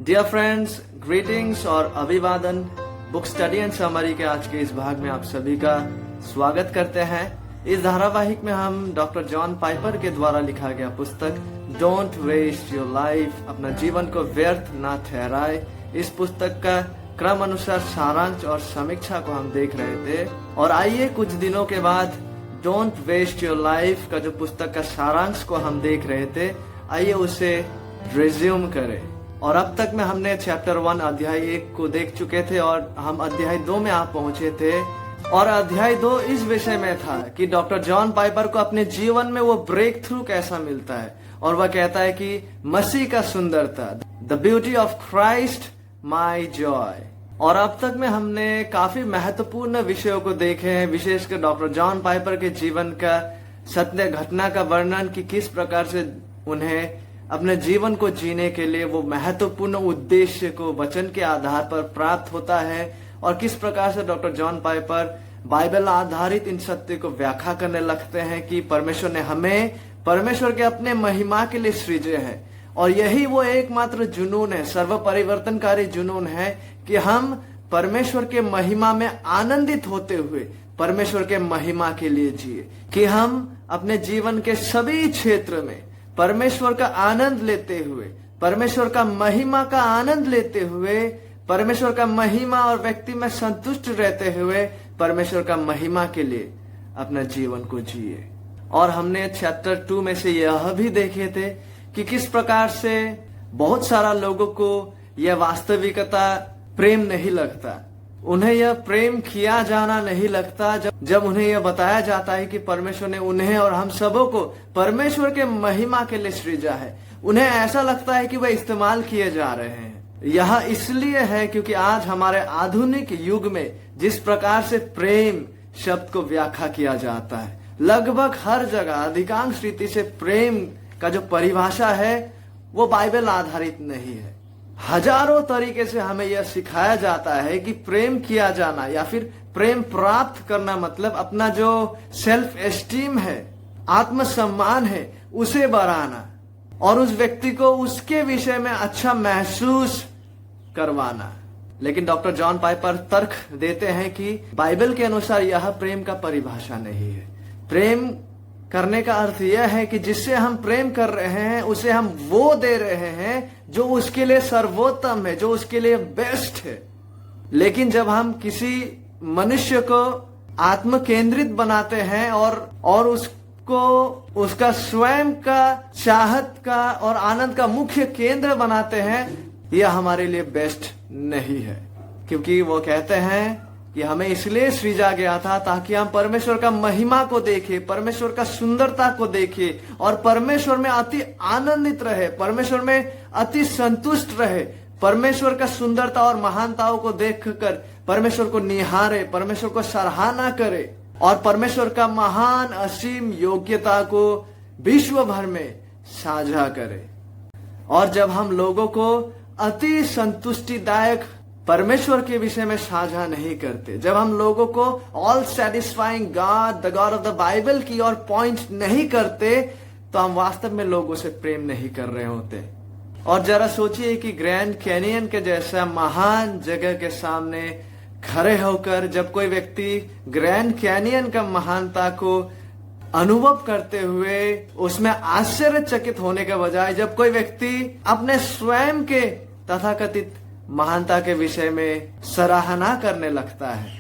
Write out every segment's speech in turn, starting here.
Dear friends, greetings और अभिवादन। Book study and summary के आज के इस भाग में आप सभी का स्वागत करते हैं। इस धारावाहिक में हम डॉक्टर जॉन पाइपर के द्वारा लिखा गया पुस्तक डोंट वेस्ट योर लाइफ, अपना जीवन को व्यर्थ ना ठहराए, इस पुस्तक का क्रम अनुसार सारांश और समीक्षा को हम देख रहे थे। और आइए कुछ दिनों के बाद डोंट वेस्ट योर लाइफ का जो पुस्तक का सारांश को हम देख रहे थे, आइए उसे रिज्यूम करें। और अब तक में हमने चैप्टर 1 अध्याय 1 को देख चुके थे और हम अध्याय 2 में आप पहुंचे थे। और अध्याय 2 इस विषय में था कि डॉक्टर जॉन पाइपर को अपने जीवन में वो ब्रेक थ्रू कैसा मिलता है। और वह कहता है कि मसीह का सुंदरता, the beauty of Christ my Joy. और अब तक में हमने काफी महत्वपूर्ण विषयों को देखे हैं, विशेषकर डॉक्टर जॉन पाइपर के जीवन का सत्य घटना का वर्णन कि किस प्रकार से उन्हें अपने जीवन को जीने के लिए वो महत्वपूर्ण उद्देश्य को वचन के आधार पर प्राप्त होता है, और किस प्रकार से डॉक्टर जॉन पाइपर बाइबल आधारित इन सत्य को व्याख्या करने लगते हैं कि परमेश्वर ने हमें परमेश्वर के अपने महिमा के लिए सृजे हैं। और यही वो एकमात्र जुनून है, सर्व परिवर्तनकारी जुनून है कि हम परमेश्वर के महिमा में आनंदित होते हुए परमेश्वर के महिमा के लिए जिए, कि हम अपने जीवन के सभी क्षेत्र में परमेश्वर का आनंद लेते हुए, परमेश्वर का महिमा का आनंद लेते हुए, परमेश्वर का महिमा और व्यक्ति में संतुष्ट रहते हुए परमेश्वर का महिमा के लिए अपना जीवन को जिए। और हमने चैप्टर 2 में से यह भी देखे थे कि किस प्रकार से बहुत सारा लोगों को यह वास्तविकता प्रेम नहीं लगता, उन्हें यह प्रेम किया जाना नहीं लगता जब उन्हें यह बताया जाता है कि परमेश्वर ने उन्हें और हम सबों को परमेश्वर के महिमा के लिए सृजा है। उन्हें ऐसा लगता है कि वह इस्तेमाल किए जा रहे हैं। यह इसलिए है क्योंकि आज हमारे आधुनिक युग में जिस प्रकार से प्रेम शब्द को व्याख्या किया जाता है, लगभग हर जगह अधिकांश रीति से प्रेम का जो परिभाषा है वो बाइबल आधारित नहीं है। हजारों तरीके से हमें यह सिखाया जाता है कि प्रेम किया जाना या फिर प्रेम प्राप्त करना मतलब अपना जो सेल्फ एस्टीम है, आत्मसम्मान है, उसे बढ़ाना और उस व्यक्ति को उसके विषय में अच्छा महसूस करवाना। लेकिन डॉक्टर जॉन पाइपर तर्क देते हैं कि बाइबल के अनुसार यह प्रेम का परिभाषा नहीं है। प्रेम करने का अर्थ यह है कि जिससे हम प्रेम कर रहे हैं उसे हम वो दे रहे हैं जो उसके लिए सर्वोत्तम है, जो उसके लिए बेस्ट है। लेकिन जब हम किसी मनुष्य को आत्म केंद्रित बनाते हैं और उसको उसका स्वयं का चाहत का और आनंद का मुख्य केंद्र बनाते हैं, यह हमारे लिए बेस्ट नहीं है। क्योंकि वो कहते हैं कि हमें इसलिए सृजा गया था ताकि हम परमेश्वर का महिमा को देखें, परमेश्वर का सुंदरता को देखें और परमेश्वर में अति आनंदित रहे, परमेश्वर में अति संतुष्ट रहे, परमेश्वर का सुंदरता और महानताओं को देखकर परमेश्वर को निहारे, परमेश्वर को सराहना करे और परमेश्वर का महान असीम योग्यता को विश्व भर में साझा करे। और जब हम लोगों को अति संतुष्टिदायक परमेश्वर के विषय में साझा नहीं करते, जब हम लोगों को all satisfying God, the God of the Bible की और पॉइंट नहीं करते, तो हम वास्तव में लोगों से प्रेम नहीं कर रहे होते। और जरा सोचिए कि ग्रैंड कैनियन के जैसा महान जगह के सामने खड़े होकर जब कोई व्यक्ति ग्रैंड कैनियन का महानता को अनुभव करते हुए उसमें आश्चर्यचकित होने के बजाय जब कोई व्यक्ति अपने स्वयं के तथाकथित महानता के विषय में सराहना करने लगता है,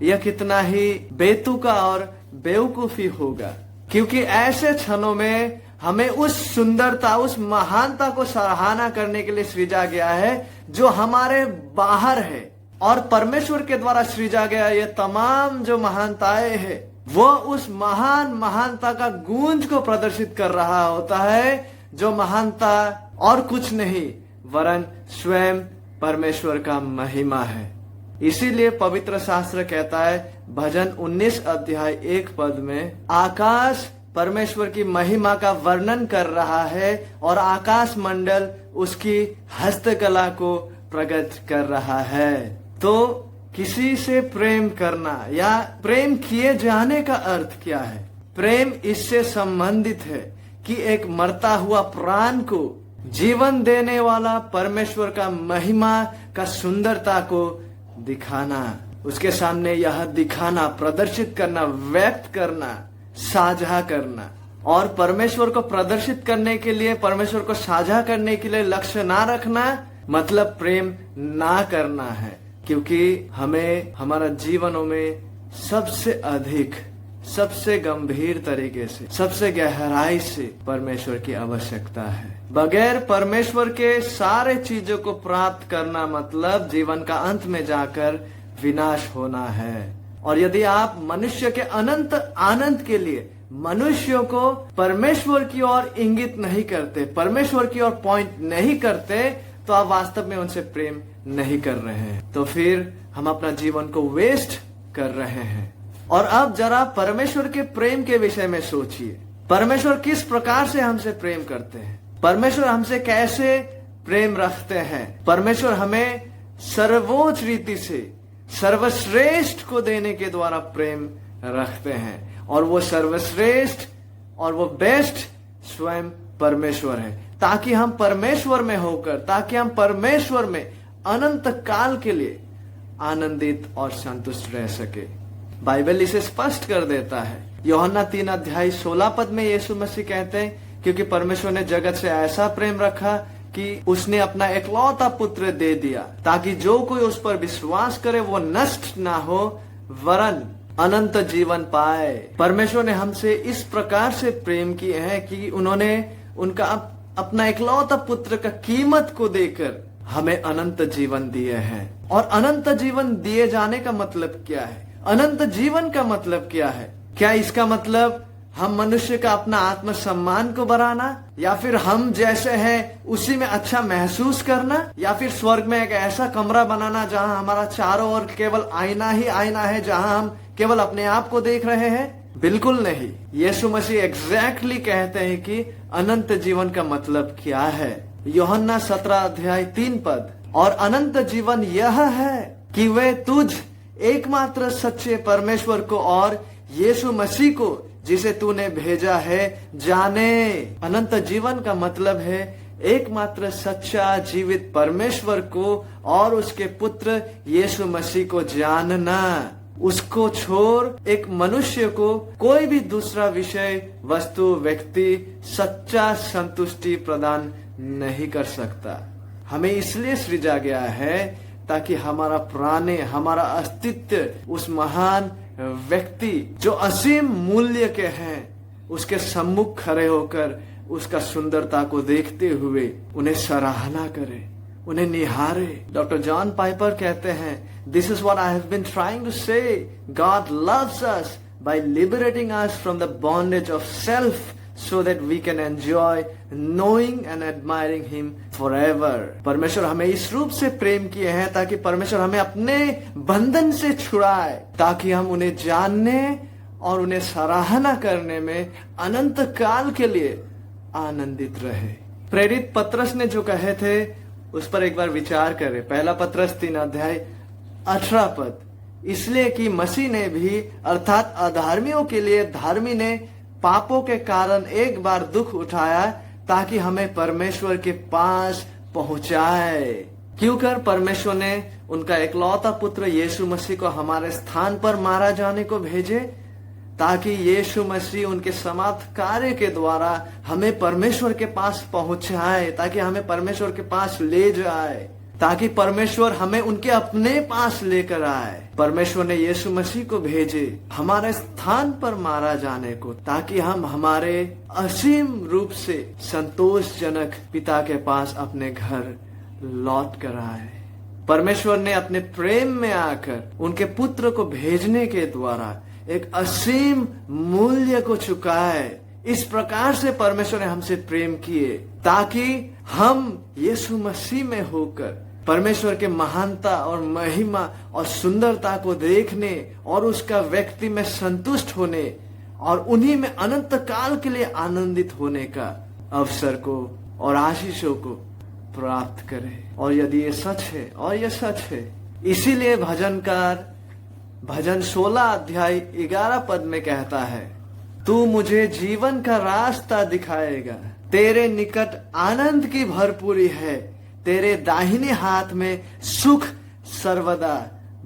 यह कितना ही बेतुका और बेवकूफी होगा। क्योंकि ऐसे क्षणों में हमें उस सुंदरता, उस महानता को सराहना करने के लिए सृजा गया है जो हमारे बाहर है। और परमेश्वर के द्वारा सृजा गया ये तमाम जो महानताएं है वो उस महान महानता का गूंज को प्रदर्शित कर रहा होता है, जो महानता और कुछ नहीं वरन स्वयं परमेश्वर का महिमा है। इसीलिए पवित्र शास्त्र कहता है भजन 19 अध्याय 1 पद में, आकाश परमेश्वर की महिमा का वर्णन कर रहा है और आकाश मंडल उसकी हस्तकला को प्रकट कर रहा है। तो किसी से प्रेम करना या प्रेम किए जाने का अर्थ क्या है? प्रेम इससे संबंधित है कि एक मरता हुआ प्राण को जीवन देने वाला परमेश्वर का महिमा का सुंदरता को दिखाना, उसके सामने यह दिखाना, प्रदर्शित करना, व्यक्त करना, साझा करना। और परमेश्वर को प्रदर्शित करने के लिए, परमेश्वर को साझा करने के लिए लक्ष्य ना रखना मतलब प्रेम ना करना है, क्योंकि हमें हमारा जीवनों में सबसे अधिक, सबसे गंभीर तरीके से, सबसे गहराई से परमेश्वर की आवश्यकता है। बगैर परमेश्वर के सारे चीजों को प्राप्त करना मतलब जीवन का अंत में जाकर विनाश होना है। और यदि आप मनुष्य के अनंत आनंद के लिए मनुष्यों को परमेश्वर की ओर इंगित नहीं करते, परमेश्वर की ओर पॉइंट नहीं करते, तो आप वास्तव में उनसे प्रेम नहीं कर रहे हैं। तो फिर हम अपना जीवन को वेस्ट कर रहे हैं। और अब जरा परमेश्वर के प्रेम के विषय में सोचिए। परमेश्वर किस प्रकार से हमसे प्रेम करते हैं, परमेश्वर हमसे कैसे प्रेम रखते हैं। परमेश्वर हमें सर्वोच्च रीति से सर्वश्रेष्ठ को देने के द्वारा प्रेम रखते हैं। और वो सर्वश्रेष्ठ और वो बेस्ट स्वयं परमेश्वर है, ताकि हम परमेश्वर में होकर, ताकि हम परमेश्वर में अनंत काल के लिए आनंदित और संतुष्ट रह सके। बाइबल इसे स्पष्ट कर देता है। यूहन्ना 3:16 में यीशु मसीह कहते हैं, क्योंकि परमेश्वर ने जगत से ऐसा प्रेम रखा कि उसने अपना एकलौता पुत्र दे दिया, ताकि जो कोई उस पर विश्वास करे वो नष्ट ना हो वरन अनंत जीवन पाए। परमेश्वर ने हमसे इस प्रकार से प्रेम किए हैं कि उन्होंने उनका अपना एकलौता पुत्र का कीमत को देकर हमें अनंत जीवन दिए हैं। और अनंत जीवन दिए जाने का मतलब क्या है? अनंत जीवन का मतलब क्या है? क्या इसका मतलब हम मनुष्य का अपना आत्मसम्मान को बढ़ाना, या फिर हम जैसे हैं उसी में अच्छा महसूस करना, या फिर स्वर्ग में एक ऐसा कमरा बनाना जहां हमारा चारों ओर केवल आईना ही आईना है, जहां हम केवल अपने आप को देख रहे हैं? बिल्कुल नहीं। यीशु मसीह एग्जैक्टली कहते हैं कि अनंत जीवन का मतलब क्या है। यूहन्ना 17:3 और अनंत जीवन यह है कि वे तुझ एकमात्र सच्चे परमेश्वर को और यीशु मसीह को जिसे तूने भेजा है जाने। अनंत जीवन का मतलब है एकमात्र सच्चा जीवित परमेश्वर को और उसके पुत्र यीशु मसीह को जानना। उसको छोड़ एक मनुष्य को कोई भी दूसरा विषय, वस्तु, व्यक्ति सच्चा संतुष्टि प्रदान नहीं कर सकता। हमें इसलिए सृजा गया है ताकि हमारा प्राणी, हमारा अस्तित्व उस महान व्यक्ति जो असीम मूल्य के हैं उसके सम्मुख खड़े होकर उसका सुंदरता को देखते हुए उन्हें सराहना करे, उन्हें निहारे। डॉक्टर जॉन पाइपर कहते हैं, this is what I have been trying to say, God loves us by liberating us from the bondage of self so that we can enjoy knowing and admiring him forever। परमेश्वर हमें इस रूप से प्रेम किए हैं ताकि परमेश्वर हमें अपने बंधन से छुड़ाए, ताकि हम उन्हें जानने और उन्हें सराहना करने में अनंत काल के लिए आनंदित रहे। प्रेरित पतरस ने जो कहे थे उस पर एक बार विचार करें। पहला पतरस 3:18, इसलिए कि मसीह ने भी अर्थात अधर्मियों के लिए धर्मी ने पापों के कारण एक बार दुख उठाया ताकि हमें परमेश्वर के पास पहुंचाए। क्यों कर परमेश्वर ने उनका एकलौता पुत्र यीशु मसीह को हमारे स्थान पर मारा जाने को भेजे, ताकि यीशु मसीह उनके समाप्त कार्य के द्वारा हमें परमेश्वर के पास पहुंचाए, ताकि हमें परमेश्वर के पास ले जाए, ताकि परमेश्वर हमें उनके अपने पास लेकर आए। परमेश्वर ने यीशु मसीह को भेजे हमारे स्थान पर मारा जाने को, ताकि हम हमारे असीम रूप से संतोषजनक पिता के पास अपने घर लौट कर आए। परमेश्वर ने अपने प्रेम में आकर उनके पुत्र को भेजने के द्वारा एक असीम मूल्य को चुकाए। इस प्रकार से परमेश्वर ने हमसे प्रेम किए ताकि हम यीशु मसीह में होकर परमेश्वर के महानता और महिमा और सुंदरता को देखने और उसका व्यक्ति में संतुष्ट होने और उन्हीं में अनंत काल के लिए आनंदित होने का अवसर को और आशीषों को प्राप्त करें। और यदि ये सच है, और ये सच है, इसीलिए भजनकार भजन 16:11 में कहता है, तू मुझे जीवन का रास्ता दिखाएगा, तेरे निकट आनंद की भरपूरी है, तेरे दाहिने हाथ में सुख सर्वदा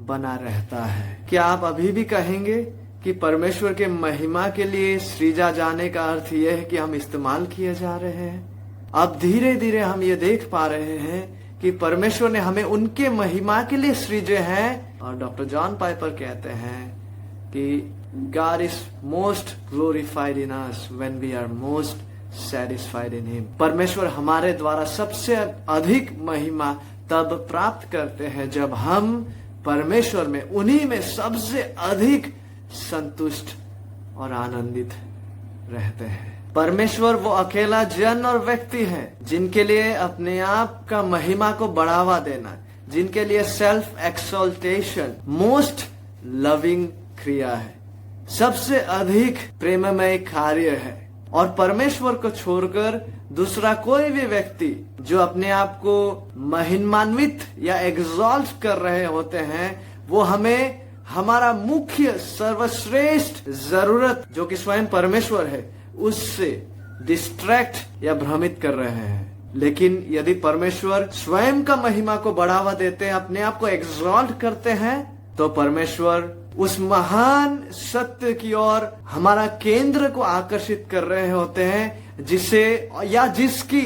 बना रहता है। क्या आप अभी भी कहेंगे कि परमेश्वर के महिमा के लिए सृजा जाने का अर्थ यह है कि हम इस्तेमाल किए जा रहे हैं? अब धीरे धीरे हम ये देख पा रहे हैं कि परमेश्वर ने हमें उनके महिमा के लिए सृजे हैं। और डॉक्टर जॉन पाइपर कहते हैं कि God is most glorified in us when we are most satisfied in Him. परमेश्वर हमारे द्वारा सबसे अधिक महिमा तब प्राप्त करते हैं जब हम परमेश्वर में, उन्हीं में सबसे अधिक संतुष्ट और आनंदित रहते हैं। परमेश्वर वो अकेला जन और व्यक्ति है जिनके लिए अपने आप का महिमा को बढ़ावा देना, जिनके लिए सेल्फ एक्सोल्टेशन मोस्ट लविंग क्रिया है, सबसे अधिक प्रेममय कार्य है। और परमेश्वर को छोड़कर दूसरा कोई भी व्यक्ति जो अपने आप को महिमान्वित या एग्जॉल्ट कर रहे होते हैं, वो हमें हमारा मुख्य सर्वश्रेष्ठ जरूरत जो कि स्वयं परमेश्वर है उससे डिस्ट्रैक्ट या भ्रमित कर रहे हैं। लेकिन यदि परमेश्वर स्वयं का महिमा को बढ़ावा देते हैं, अपने आप को एग्जॉल्ट करते हैं, तो परमेश्वर उस महान सत्य की ओर हमारा केंद्र को आकर्षित कर रहे होते हैं, जिसे या जिसकी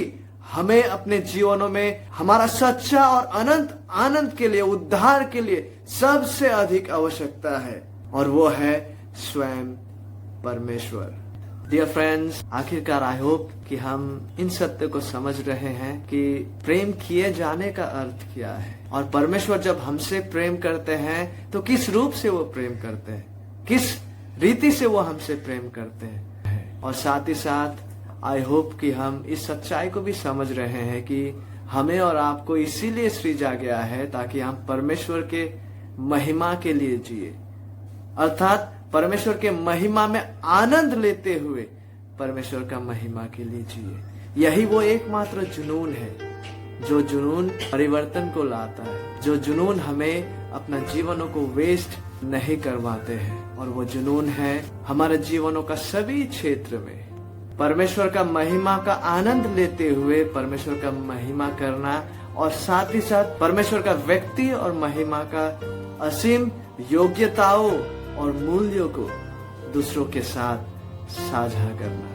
हमें अपने जीवनों में हमारा सच्चा और अनंत आनंद के लिए, उद्धार के लिए सबसे अधिक आवश्यकता है, और वो है स्वयं परमेश्वर। डियर फ्रेंड्स, आखिरकार आई होप कि हम इन सत्य को समझ रहे हैं कि प्रेम किए जाने का अर्थ क्या है, और परमेश्वर जब हमसे प्रेम करते हैं तो किस रूप से वो प्रेम करते हैं, किस रीति से वो हमसे प्रेम करते हैं। और साथ ही साथ आई होप कि हम इस सच्चाई को भी समझ रहे हैं कि हमें और आपको इसीलिए सृजा गया है ताकि हम परमेश्वर के महिमा के लिए जिए, अर्थात परमेश्वर के महिमा में आनंद लेते हुए परमेश्वर का महिमा के लिए जिए। यही वो एकमात्र जुनून है, जो जुनून परिवर्तन को लाता है, जो जुनून हमें अपना जीवनों को वेस्ट नहीं करवाते हैं, और वो जुनून है हमारे जीवनों का सभी क्षेत्र में परमेश्वर का महिमा का आनंद लेते हुए परमेश्वर का महिमा करना, और साथ ही साथ परमेश्वर का व्यक्ति और महिमा का असीम योग्यताओं और मूल्यों को दूसरों के साथ साझा करना।